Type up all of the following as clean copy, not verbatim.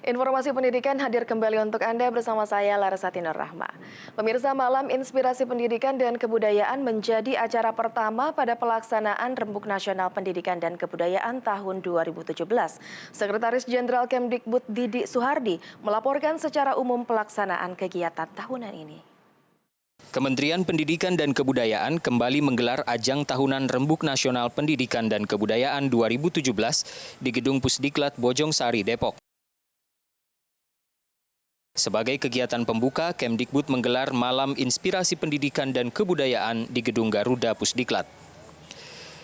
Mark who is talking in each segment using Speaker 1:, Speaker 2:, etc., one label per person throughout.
Speaker 1: Informasi pendidikan hadir kembali untuk Anda bersama saya Larasati Nur Rahma. Pemirsa, Malam Inspirasi Pendidikan dan Kebudayaan menjadi acara pertama pada pelaksanaan Rembuk Nasional Pendidikan dan Kebudayaan tahun 2017. Sekretaris Jenderal Kemdikbud Didi Suhardi melaporkan secara umum pelaksanaan kegiatan tahunan ini.
Speaker 2: Kementerian Pendidikan dan Kebudayaan kembali menggelar ajang tahunan Rembuk Nasional Pendidikan dan Kebudayaan 2017 di Gedung Pusdiklat Bojongsari, Depok. Sebagai kegiatan pembuka, Kemdikbud menggelar Malam Inspirasi Pendidikan dan Kebudayaan di Gedung Garuda Pusdiklat.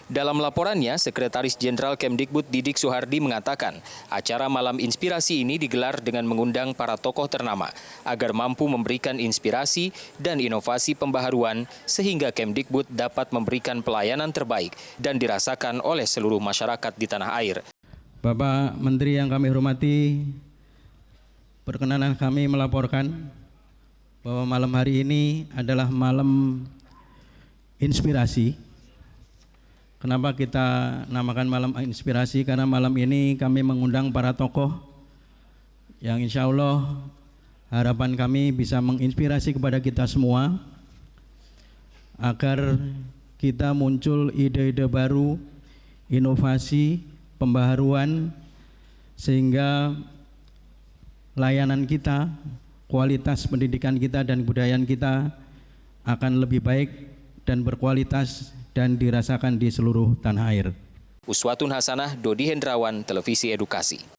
Speaker 2: Dalam laporannya, Sekretaris Jenderal Kemdikbud Didi Suhardi mengatakan, acara Malam Inspirasi ini digelar dengan mengundang para tokoh ternama agar mampu memberikan inspirasi dan inovasi pembaharuan sehingga Kemdikbud dapat memberikan pelayanan terbaik dan dirasakan oleh seluruh masyarakat di tanah air.
Speaker 3: Bapak Menteri yang kami hormati, perkenanan kami melaporkan bahwa malam hari ini adalah malam inspirasi. Kenapa kita namakan malam inspirasi? Karena malam ini kami mengundang para tokoh yang insya Allah harapan kami bisa menginspirasi kepada kita semua agar kita muncul ide-ide baru, inovasi, pembaharuan, sehingga layanan kita, kualitas pendidikan kita dan kebudayaan kita akan lebih baik dan berkualitas dan dirasakan di seluruh tanah air.
Speaker 2: Uswatun Hasanah, Dodi Hendrawan, Televisi Edukasi.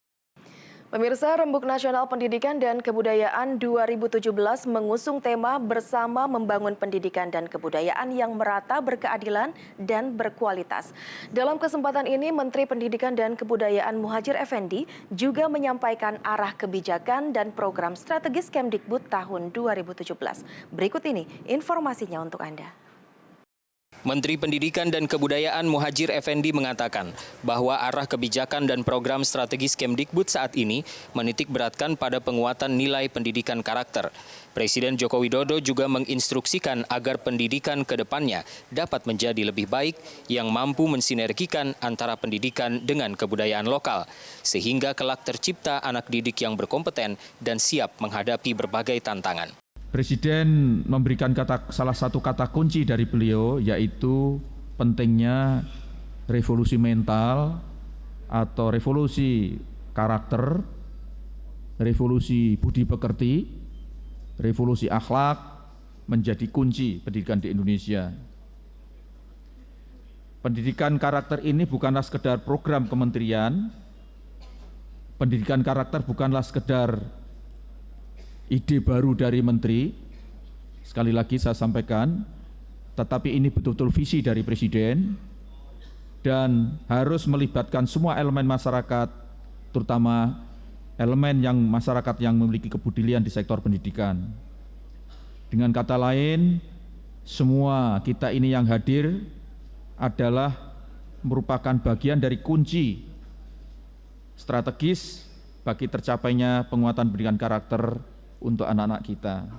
Speaker 1: Pemirsa, Rembuk Nasional Pendidikan dan Kebudayaan 2017 mengusung tema Bersama Membangun Pendidikan dan Kebudayaan yang Merata, Berkeadilan, dan Berkualitas. Dalam kesempatan ini, Menteri Pendidikan dan Kebudayaan Muhadjir Effendi juga menyampaikan arah kebijakan dan program strategis Kemdikbud tahun 2017. Berikut ini informasinya untuk Anda.
Speaker 2: Menteri Pendidikan dan Kebudayaan Muhadjir Effendi mengatakan bahwa arah kebijakan dan program strategis Kemdikbud saat ini menitik beratkan pada penguatan nilai pendidikan karakter. Presiden Joko Widodo juga menginstruksikan agar pendidikan ke depannya dapat menjadi lebih baik yang mampu mensinergikan antara pendidikan dengan kebudayaan lokal, sehingga kelak tercipta anak didik yang berkompeten dan siap menghadapi berbagai tantangan.
Speaker 4: Presiden memberikan salah satu kata kunci dari beliau, yaitu pentingnya revolusi mental atau revolusi karakter, revolusi budi pekerti, revolusi akhlak menjadi kunci pendidikan di Indonesia. Pendidikan karakter ini bukanlah sekedar program kementerian, pendidikan karakter bukanlah sekedar ide baru dari menteri, sekali lagi saya sampaikan, tetapi ini betul-betul visi dari Presiden dan harus melibatkan semua elemen masyarakat, terutama elemen masyarakat yang memiliki kepedulian di sektor pendidikan. Dengan kata lain, semua kita ini yang hadir adalah merupakan bagian dari kunci strategis bagi tercapainya penguatan pendidikan karakter untuk anak-anak kita.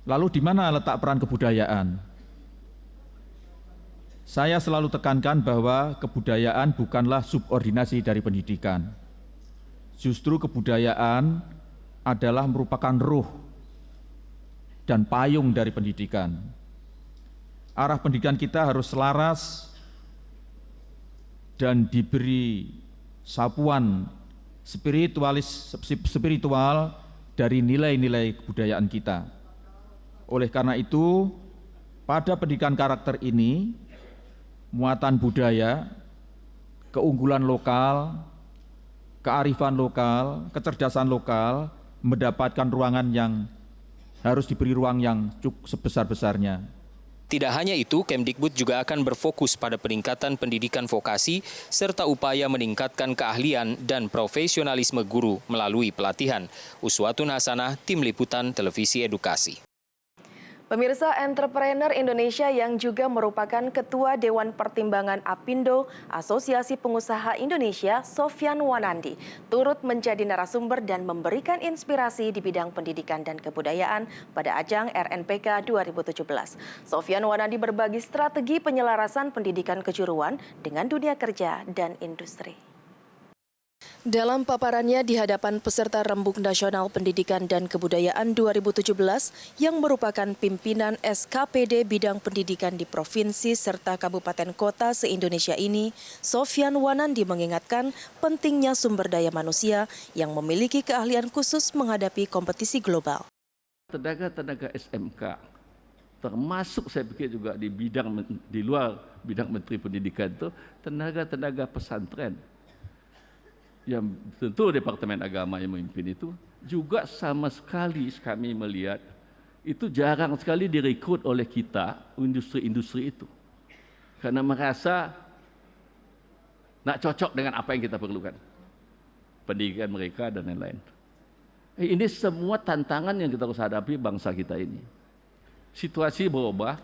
Speaker 4: Lalu di mana letak peran kebudayaan? Saya selalu tekankan bahwa kebudayaan bukanlah subordinasi dari pendidikan. Justru kebudayaan adalah merupakan ruh dan payung dari pendidikan. Arah pendidikan kita harus selaras dan diberi sapuan spiritual dari nilai-nilai kebudayaan kita. Oleh karena itu, pada pendidikan karakter ini, muatan budaya, keunggulan lokal, kearifan lokal, kecerdasan lokal mendapatkan ruangan yang harus diberi ruang yang cukup sebesar-besarnya.
Speaker 2: Tidak hanya itu, Kemdikbud juga akan berfokus pada peningkatan pendidikan vokasi serta upaya meningkatkan keahlian dan profesionalisme guru melalui pelatihan. Uswatun Hasanah, Tim Liputan Televisi Edukasi.
Speaker 1: Pemirsa, entrepreneur Indonesia yang juga merupakan Ketua Dewan Pertimbangan Apindo Asosiasi Pengusaha Indonesia, Sofyan Wanandi, turut menjadi narasumber dan memberikan inspirasi di bidang pendidikan dan kebudayaan pada ajang RNPK 2017. Sofyan Wanandi berbagi strategi penyelarasan pendidikan kejuruan dengan dunia kerja dan industri. Dalam paparannya di hadapan peserta Rembuk Nasional Pendidikan dan Kebudayaan 2017 yang merupakan pimpinan SKPD bidang pendidikan di provinsi serta kabupaten kota se-Indonesia ini, Sofyan Wanandi mengingatkan pentingnya sumber daya manusia yang memiliki keahlian khusus menghadapi kompetisi global.
Speaker 5: Tenaga-tenaga SMK, termasuk saya pikir juga di luar bidang Menteri Pendidikan itu, tenaga-tenaga pesantren, yang tentu Departemen Agama yang memimpin itu, juga sama sekali kami melihat itu jarang sekali direkrut oleh kita, industri-industri itu. Karena merasa nak cocok dengan apa yang kita perlukan. Pendidikan mereka dan lain-lain. Ini semua tantangan yang kita harus hadapi bangsa kita ini. Situasi berubah,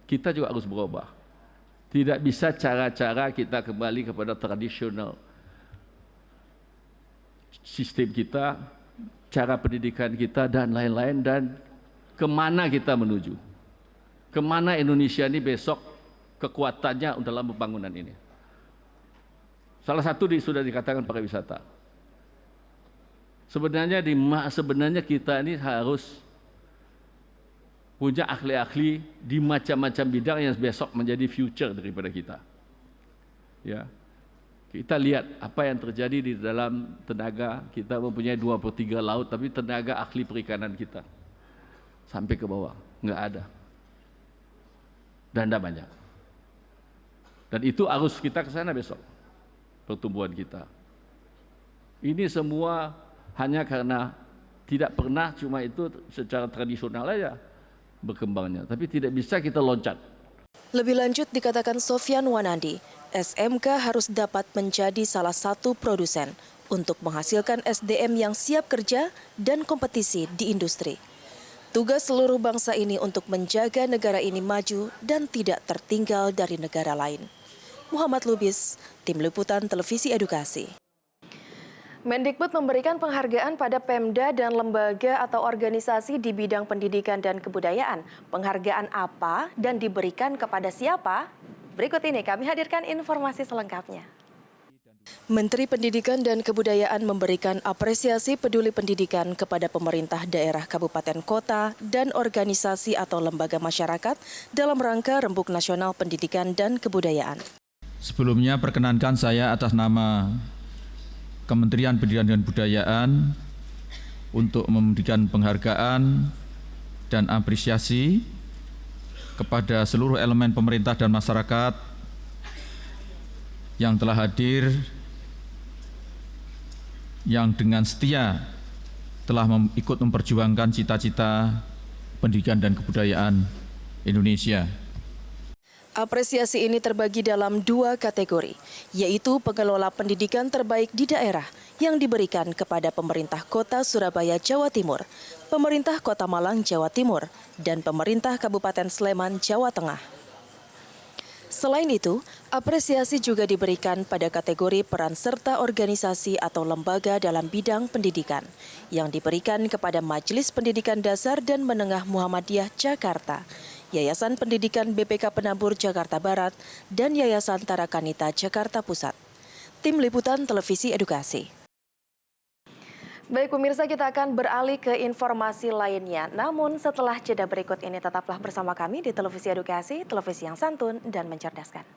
Speaker 5: kita juga harus berubah. Tidak bisa cara-cara kita kembali kepada tradisional. Sistem kita, cara pendidikan kita dan lain-lain, dan kemana kita menuju. Kemana Indonesia ini besok kekuatannya dalam pembangunan ini. Salah satu sudah dikatakan pariwisata. Sebenarnya kita ini harus punya ahli-ahli di macam-macam bidang yang besok menjadi future daripada kita. Ya. Kita lihat apa yang terjadi di dalam tenaga, kita mempunyai 2/3 laut, tapi tenaga ahli perikanan kita sampai ke bawah, nggak ada. Dan tidak banyak. Dan itu harus kita ke sana besok, pertumbuhan kita. Ini semua hanya karena tidak pernah cuma itu secara tradisional aja berkembangnya, tapi tidak bisa kita loncat.
Speaker 1: Lebih lanjut dikatakan Sofyan Wanandi, SMK harus dapat menjadi salah satu produsen untuk menghasilkan SDM yang siap kerja dan kompetisi di industri. Tugas seluruh bangsa ini untuk menjaga negara ini maju dan tidak tertinggal dari negara lain. Muhammad Lubis, Tim Liputan Televisi Edukasi. Mendikbud memberikan penghargaan pada Pemda dan lembaga atau organisasi di bidang pendidikan dan kebudayaan. Penghargaan apa dan diberikan kepada siapa? Berikut ini kami hadirkan informasi selengkapnya. Menteri Pendidikan dan Kebudayaan memberikan apresiasi peduli pendidikan kepada pemerintah daerah kabupaten kota dan organisasi atau lembaga masyarakat dalam rangka Rembuk Nasional Pendidikan dan Kebudayaan.
Speaker 4: Sebelumnya perkenankan saya atas nama Kementerian Pendidikan dan Kebudayaan untuk memberikan penghargaan dan apresiasi kepada seluruh elemen pemerintah dan masyarakat yang telah hadir, yang dengan setia telah ikut memperjuangkan cita-cita pendidikan dan kebudayaan Indonesia.
Speaker 1: Apresiasi ini terbagi dalam 2 kategori, yaitu pengelola pendidikan terbaik di daerah yang diberikan kepada pemerintah kota Surabaya, Jawa Timur, pemerintah kota Malang, Jawa Timur, dan pemerintah Kabupaten Sleman, Jawa Tengah. Selain itu, apresiasi juga diberikan pada kategori peran serta organisasi atau lembaga dalam bidang pendidikan, yang diberikan kepada Majelis Pendidikan Dasar dan Menengah Muhammadiyah Jakarta, Yayasan Pendidikan BPK Penabur Jakarta Barat, dan Yayasan Tarakanita Jakarta Pusat. Tim Liputan Televisi Edukasi. Baik pemirsa, kita akan beralih ke informasi lainnya. Namun setelah jeda berikut ini tetaplah bersama kami di Televisi Edukasi, televisi yang santun dan mencerdaskan.